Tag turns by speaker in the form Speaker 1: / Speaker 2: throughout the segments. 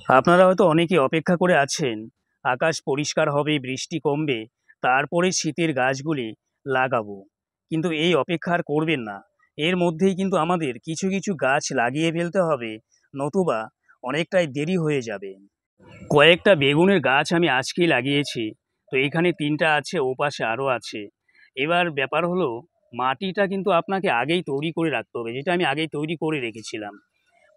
Speaker 1: আপনারা হয়তো অনেকেই অপেক্ষা করে আছেন আকাশ পরিষ্কার হবে, বৃষ্টি কমবে, তারপরে শীতের গাছগুলি লাগাবো। কিন্তু এই অপেক্ষা আর করবেন না। এর মধ্যেই কিন্তু আমাদের কিছু কিছু গাছ লাগিয়ে ফেলতে হবে, নতুবা অনেকটাই দেরি হয়ে যাবে। কয়েকটা বেগুনের গাছ আমি আজকেই লাগিয়েছি। তো এখানে ৩টা আছে, ওপাশে আরও আছে। এবার ব্যাপার হলো, মাটিটা কিন্তু আপনাকে আগেই তৈরি করে রাখতে হবে, যেটা আমি আগেই তৈরি করে রেখেছিলাম।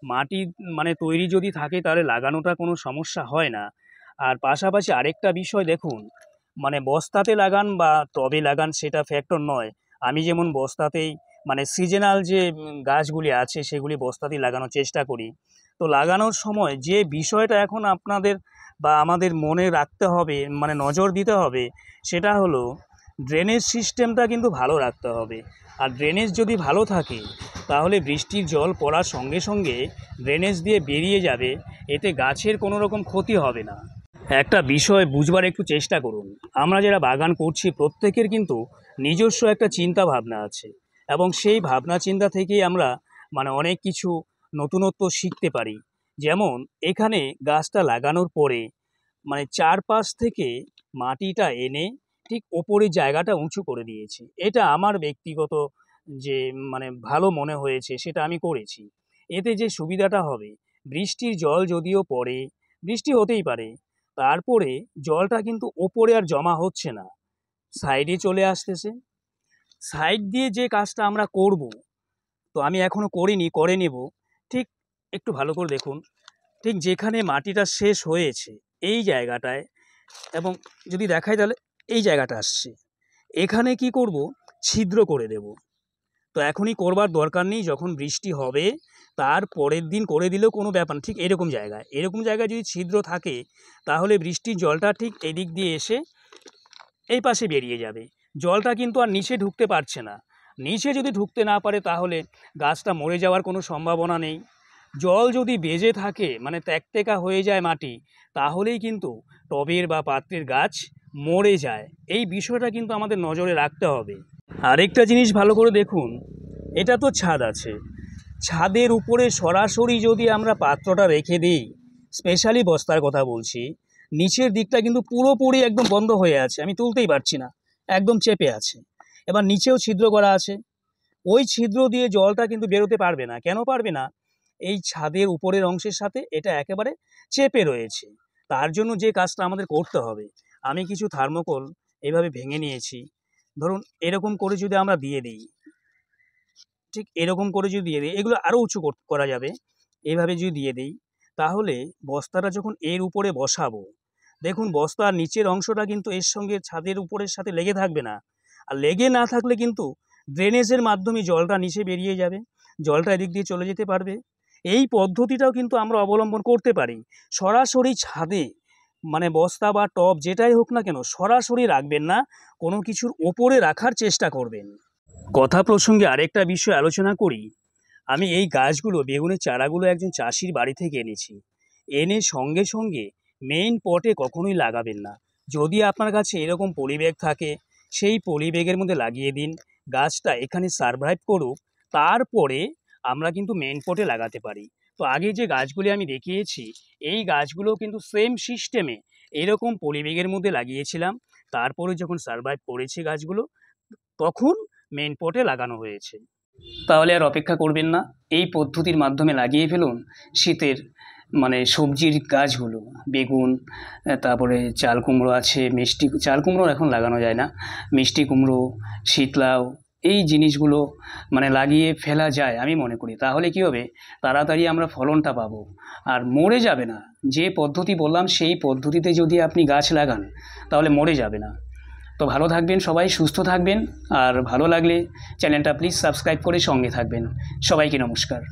Speaker 1: মাটি মানে তৈরি যদি থাকে তাহলে লাগানোটা কোনো সমস্যা হয় না। আর পাশাপাশি আরেকটা বিষয় দেখুন, মানে বস্তাতে লাগান বা টবে লাগান সেটা ফ্যাক্টর নয়। আমি যেমন বস্তাতেই মানে সিজনাল যে গাছগুলি আছে সেগুলি বস্তাতেই লাগানোর চেষ্টা করি। তো লাগানোর সময় যে বিষয়টা এখন আপনাদের বা আমাদের মনে রাখতে হবে, মানে নজর দিতে হবে, সেটা হলো ড্রেনেজ সিস্টেমটা কিন্তু ভালো রাখতে হবে। আর ড্রেনেজ যদি ভালো থাকে তাহলে বৃষ্টির জল পড়ার সঙ্গে সঙ্গে ড্রেনেজ দিয়ে বেরিয়ে যাবে, এতে গাছের কোনো রকম ক্ষতি হবে না। একটা বিষয় বুঝবার একটু চেষ্টা করুন, আমরা যারা বাগান করছি প্রত্যেকের কিন্তু নিজস্ব একটা চিন্তা ভাবনা আছে, এবং সেই ভাবনা চিন্তা থেকেই আমরা মানে অনেক কিছু নতুনত্ব শিখতে পারি। যেমন এখানে গাছটা লাগানোর পরে মানে চারপাশ থেকে মাটিটা এনে ঠিক ওপরের জায়গাটা উঁচু করে দিয়েছি। এটা আমার ব্যক্তিগত যে মানে ভালো মনে হয়েছে সেটা আমি করেছি। এতে যে সুবিধাটা হবে, বৃষ্টির জল যদিও পড়ে, বৃষ্টি হতেই পারে, তারপরে জলটা কিন্তু ওপরে আর জমা হচ্ছে না, সাইডে চলে আসতেছে। সাইড দিয়ে যে কাজটা আমরা করব, তো আমি এখনও করিনি, করে নেব। ঠিক একটু ভালো করে দেখুন, ঠিক যেখানে মাটিটা শেষ হয়েছে এই জায়গাটায়, এবং যদি দেখাই তাহলে এই জায়গাটা আসছে, এখানে কি করব, ছিদ্র করে দেব। তো এখনই করবার দরকার নেই, যখন বৃষ্টি হবে তার পরের দিন করে দিলেও কোনো ব্যাপার না। ঠিক এরকম জায়গায় যদি ছিদ্র থাকে তাহলে বৃষ্টির জলটা ঠিক এদিক দিয়ে এসে এই পাশে বেরিয়ে যাবে। জলটা কিন্তু আর নিচে ঢুকতে পারছে না। নিচে যদি ঢুকতে না পারে তাহলে গাছটা মরে যাওয়ার কোনো সম্ভাবনা নেই। জল যদি বেজে থাকে মানে ত্যাকতেকা হয়ে যায় মাটি, তাহলেই কিন্তু টবের বা পাত্রের গাছ মরে যায়। এই বিষয়টা কিন্তু আমাদের নজরে রাখতে হবে। আরেকটা জিনিস ভালো করে দেখুন, এটা তো ছাদ আছে, ছাদের উপরে সরাসরি যদি আমরা পাত্রটা রেখে দিই, স্পেশালি বস্তার কথা বলছি, নিচের দিকটা কিন্তু পুরোপুরি একদম বন্ধ হয়ে আছে, আমি তুলতেই পারছি না, একদম চেপে আছে। এবার নিচেও ছিদ্র করা আছে, ওই ছিদ্র দিয়ে জলটা কিন্তু বেরোতে পারবে না। কেন পারবে না? এই ছাদের উপরের অংশের সাথে এটা একেবারে চেপে রয়েছে। তার জন্য যে কাজটা আমাদের করতে হবে, আমি কিছু থার্মোকল এইভাবে ভেঙে নিয়েছি। ধরুন এরকম করে যদি আমরা দিয়ে দিই, ঠিক এরকম করে যদি দিয়ে দিই, এগুলো আরও উঁচু করা যাবে। এইভাবে যদি দিয়ে দিই তাহলে বস্তাটা যখন এর উপরে বসাবো, দেখুন বস্তার নিচের অংশটা কিন্তু এর সঙ্গে ছাদের উপরের সাথে লেগে থাকবে না। আর লেগে না থাকলে কিন্তু ড্রেনেজের মাধ্যমে জলটা নিচে বেরিয়ে যাবে, জলটা এদিক দিয়ে চলে যেতে পারবে। এই পদ্ধতিটাও কিন্তু আমরা অবলম্বন করতে পারি। সরাসরি ছাদে মানে বস্তা বা টব যেটাই হোক না কেন সরাসরি রাখবেন না, কোনো কিছুর ওপরে রাখার চেষ্টা করবেন। কথা প্রসঙ্গে আরেকটা বিষয় আলোচনা করি। আমি এই গাছগুলো, বেগুনের চারাগুলো একজন চাষির বাড়ি থেকে এনেছি। এনে সঙ্গে সঙ্গে মেইন পটে কখনোই লাগাবেন না। যদি আপনার কাছে এরকম পলিব্যাগ থাকে, সেই পলিব্যাগের মধ্যে লাগিয়ে দিন, গাছটা এখানে সারভাইভ করুক, তারপরে আমরা কিন্তু মেইন পটে লাগাতে পারি। তো আগে যে গাছগুলি আমি দেখিয়েছি, এই গাছগুলো কিন্তু সেম সিস্টেমে এরকম পলিব্যাগের মধ্যে লাগিয়েছিলাম। তারপরে যখন সারভাইভ করেছে গাছগুলো, তখন মেইন পটে লাগানো হয়েছে। তাহলে আর অপেক্ষা করবেন না, এই পদ্ধতির মাধ্যমে লাগিয়ে ফেলুন শীতের মানে সবজির গাছগুলো। বেগুন, তারপরে চাল কুমড়ো আছে, মিষ্টি চাল কুমড়ো এখন লাগানো যায় না, মিষ্টি কুমড়ো, শীতলাউ, এই জিনিসগুলো মানে লাগিয়ে ফেলা যায় আমি মনে করি। তাহলে কি হবে, তাড়াতাড়ি আমরা ফলনটা পাবো, আর মরে যাবে না। যে পদ্ধতি বললাম সেই পদ্ধতিতে যদি আপনি গাছ লাগান তাহলে মরে যাবে না। তো ভালো থাকবেন সবাই, সুস্থ থাকবেন, আর ভালো লাগলে চ্যানেলটা প্লিজ সাবস্ক্রাইব করে সঙ্গে থাকবেন। সবাইকে নমস্কার।